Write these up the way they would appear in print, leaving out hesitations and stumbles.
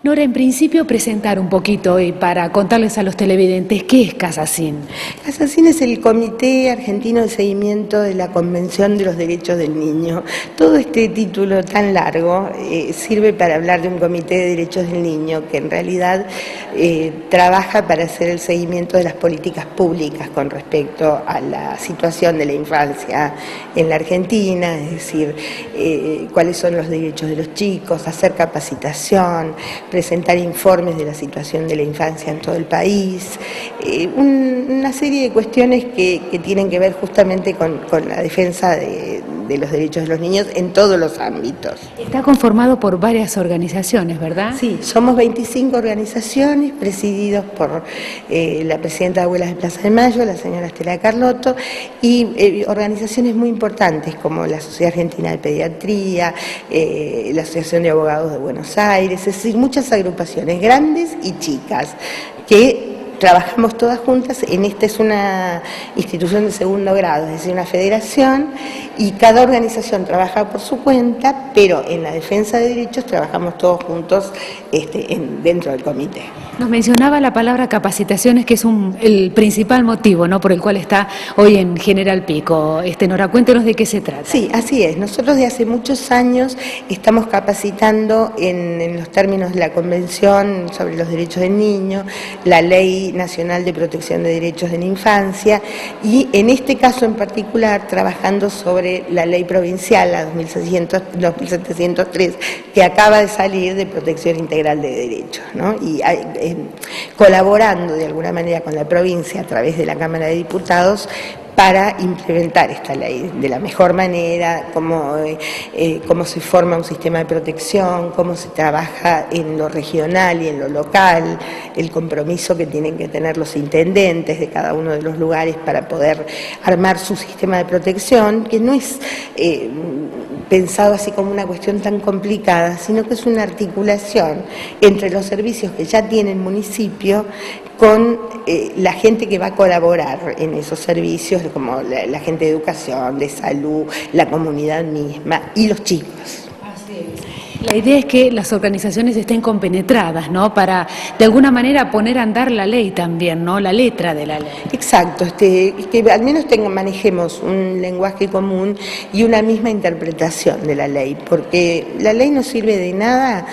Nora, en principio presentar un poquito y para contarles a los televidentes qué es CASACIN. CASACIN es el Comité Argentino de Seguimiento de la Convención de los Derechos del Niño. Todo este título tan largo sirve para hablar de un Comité de Derechos del Niño que en realidad trabaja para hacer el seguimiento de las políticas públicas con respecto a la situación de la infancia en la Argentina, es decir, cuáles son los derechos de los chicos, hacer capacitación, presentar informes de la situación de la infancia en todo el país, una serie de cuestiones que tienen que ver justamente con la defensa de los derechos de los niños en todos los ámbitos. Está conformado por varias organizaciones, ¿verdad? Sí, somos 25 organizaciones presididos por la presidenta de Abuelas de Plaza de Mayo, la señora Estela Carlotto, y organizaciones muy importantes como la Sociedad Argentina de Pediatría, la Asociación de Abogados de Buenos Aires, es decir, muchas agrupaciones grandes y chicas que trabajamos todas juntas. Esta es una institución de segundo grado, es decir, una federación, y cada organización trabaja por su cuenta, pero en la defensa de derechos trabajamos todos juntos dentro del comité. Nos mencionaba la palabra capacitaciones, que es el principal motivo, ¿no?, por el cual está hoy en General Pico. Nora, cuéntenos de qué se trata. Sí, así es. Nosotros de hace muchos años estamos capacitando en los términos de la Convención sobre los Derechos del Niño, la Ley Nacional de Protección de Derechos de la Infancia, y en este caso en particular trabajando sobre la Ley Provincial, la 2703, que acaba de salir, de protección integral de derechos, ¿no? Y colaborando de alguna manera con la provincia a través de la Cámara de Diputados para implementar esta ley de la mejor manera, cómo se forma un sistema de protección, cómo se trabaja en lo regional y en lo local, el compromiso que tienen que tener los intendentes de cada uno de los lugares para poder armar su sistema de protección, que no es pensado así como una cuestión tan complicada, sino que es una articulación entre los servicios que ya tiene el municipio con la gente que va a colaborar en esos servicios, como la gente de educación, de salud, la comunidad misma y los chicos. Así es. La idea es que las organizaciones estén compenetradas, ¿no?, para de alguna manera poner a andar la ley también, ¿no?, la letra de la ley. Exacto, que al menos manejemos un lenguaje común y una misma interpretación de la ley, porque la ley no sirve de nada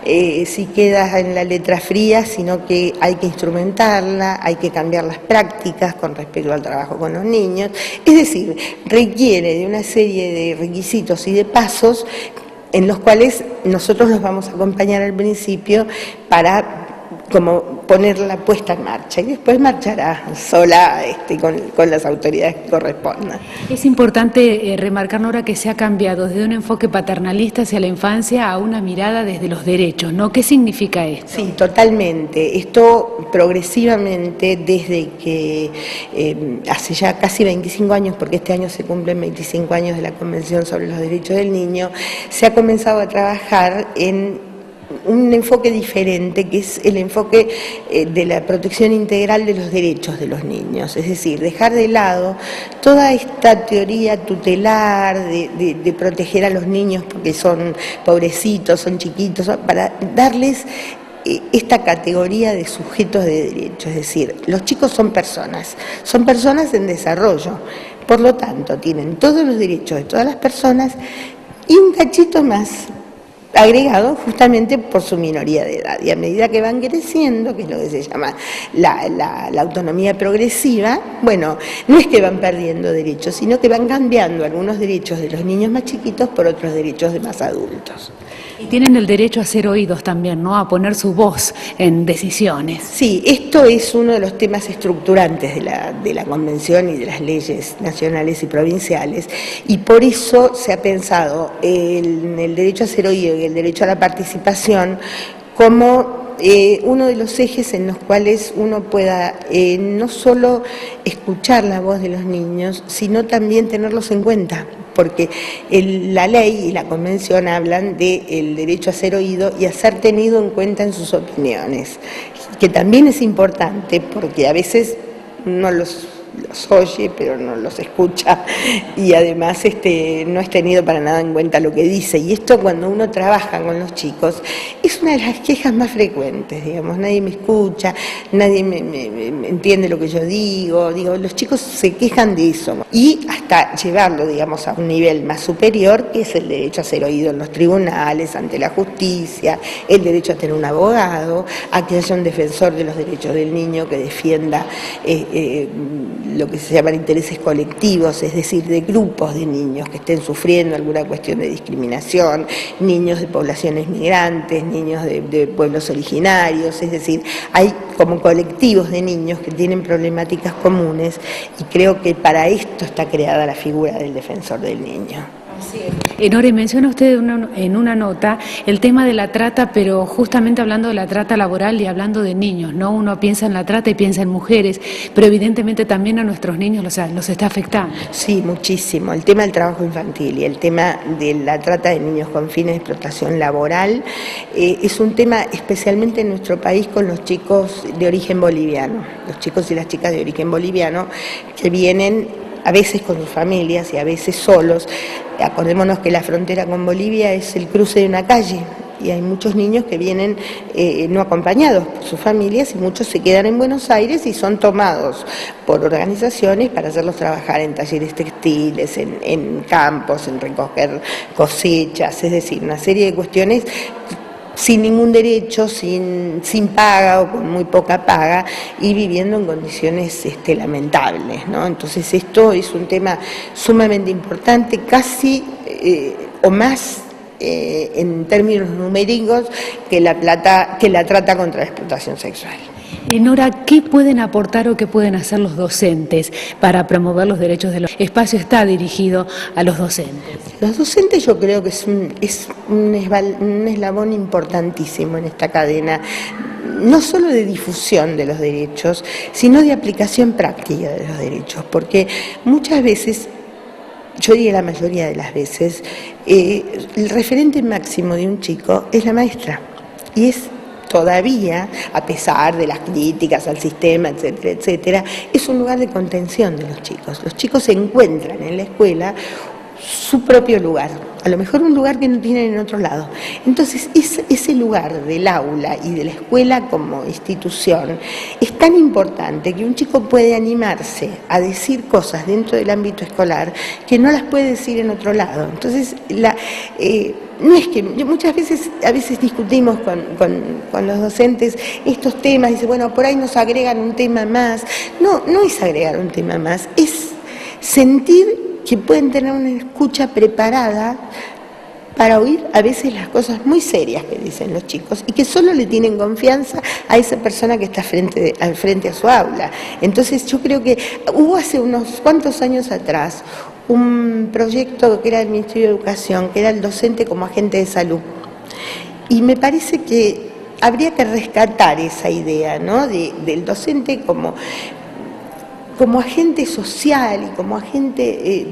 si queda en la letra fría, sino que hay que instrumentarla, hay que cambiar las prácticas con respecto al trabajo con los niños, es decir, requiere de una serie de requisitos y de pasos en los cuales nosotros los vamos a acompañar al principio para como ponerla puesta en marcha, y después marchará sola con las autoridades que correspondan. Es importante remarcar, Nora, que se ha cambiado desde un enfoque paternalista hacia la infancia a una mirada desde los derechos, ¿no? ¿Qué significa esto? Sí, totalmente. Esto progresivamente, desde que hace ya casi 25 años, porque este año se cumplen 25 años de la Convención sobre los Derechos del Niño, se ha comenzado a trabajar en un enfoque diferente, que es el enfoque de la protección integral de los derechos de los niños, es decir, dejar de lado toda esta teoría tutelar de proteger a los niños porque son pobrecitos, son chiquitos, para darles esta categoría de sujetos de derechos, es decir, los chicos son personas en desarrollo, por lo tanto tienen todos los derechos de todas las personas y un cachito más agregado justamente por su minoría de edad, y a medida que van creciendo, que es lo que se llama la autonomía progresiva, bueno, no es que van perdiendo derechos, sino que van cambiando algunos derechos de los niños más chiquitos por otros derechos de más adultos. Y tienen el derecho a ser oídos también, ¿no?, a poner su voz en decisiones. Sí, esto es uno de los temas estructurantes de la Convención y de las leyes nacionales y provinciales, y por eso se ha pensado en el derecho a ser oído y el derecho a la participación como uno de los ejes en los cuales uno pueda no solo escuchar la voz de los niños, sino también tenerlos en cuenta, porque la ley y la convención hablan del derecho a ser oído y a ser tenido en cuenta en sus opiniones, que también es importante porque a veces no los los oye, pero no los escucha, y además no es tenido para nada en cuenta lo que dice. Y esto, cuando uno trabaja con los chicos, es una de las quejas más frecuentes, digamos, nadie me escucha, nadie me entiende lo que yo digo, los chicos se quejan de eso, y hasta llevarlo, digamos, a un nivel más superior, que es el derecho a ser oído en los tribunales, ante la justicia, el derecho a tener un abogado, a que haya un defensor de los derechos del niño que defienda lo que se llaman intereses colectivos, es decir, de grupos de niños que estén sufriendo alguna cuestión de discriminación, niños de poblaciones migrantes, niños de pueblos originarios, es decir, hay como colectivos de niños que tienen problemáticas comunes, y creo que para esto está creada la figura del defensor del niño. Nore, menciona usted en una nota el tema de la trata, pero justamente hablando de la trata laboral y hablando de niños, ¿no? Uno piensa en la trata y piensa en mujeres, pero evidentemente también a nuestros niños los está afectando. Sí, muchísimo. El tema del trabajo infantil y el tema de la trata de niños con fines de explotación laboral es un tema especialmente en nuestro país con los chicos de origen boliviano, los chicos y las chicas de origen boliviano que vienen a veces con sus familias y a veces solos. Acordémonos que la frontera con Bolivia es el cruce de una calle, y hay muchos niños que vienen no acompañados por sus familias, y muchos se quedan en Buenos Aires y son tomados por organizaciones para hacerlos trabajar en talleres textiles, en campos, en recoger cosechas, es decir, una serie de cuestiones sin ningún derecho, sin paga o con muy poca paga, y viviendo en condiciones lamentables, ¿no? Entonces esto es un tema sumamente importante, casi o más en términos numéricos que la trata contra la explotación sexual. Nora, ¿qué pueden aportar o qué pueden hacer los docentes para promover los derechos de los espacios? Está dirigido a los docentes. Los docentes, yo creo que es un eslabón importantísimo en esta cadena, no solo de difusión de los derechos, sino de aplicación práctica de los derechos, porque muchas veces, yo diría la mayoría de las veces, el referente máximo de un chico es la maestra, y es todavía, a pesar de las críticas al sistema, etcétera, etcétera, es un lugar de contención de los chicos. Los chicos encuentran en la escuela su propio lugar, a lo mejor un lugar que no tienen en otro lado. Entonces, ese lugar del aula y de la escuela como institución es tan importante que un chico puede animarse a decir cosas dentro del ámbito escolar que no las puede decir en otro lado. Entonces, no es que muchas veces, a veces discutimos con los docentes estos temas, y dice, bueno, por ahí nos agregan un tema más. No es agregar un tema más, es sentir que pueden tener una escucha preparada para oír a veces las cosas muy serias que dicen los chicos, y que solo le tienen confianza a esa persona que está al frente a su aula. Entonces yo creo que hubo hace unos cuantos años atrás un proyecto que era del Ministerio de Educación, que era el docente como agente de salud, y me parece que habría que rescatar esa idea, ¿no?, del docente como agente social y como agente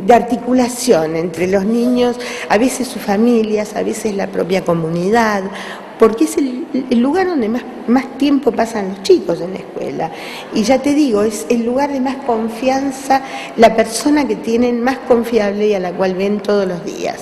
de articulación entre los niños, a veces sus familias, a veces la propia comunidad, porque es el lugar donde más tiempo pasan los chicos en la escuela. Y ya te digo, es el lugar de más confianza, la persona que tienen más confiable y a la cual ven todos los días.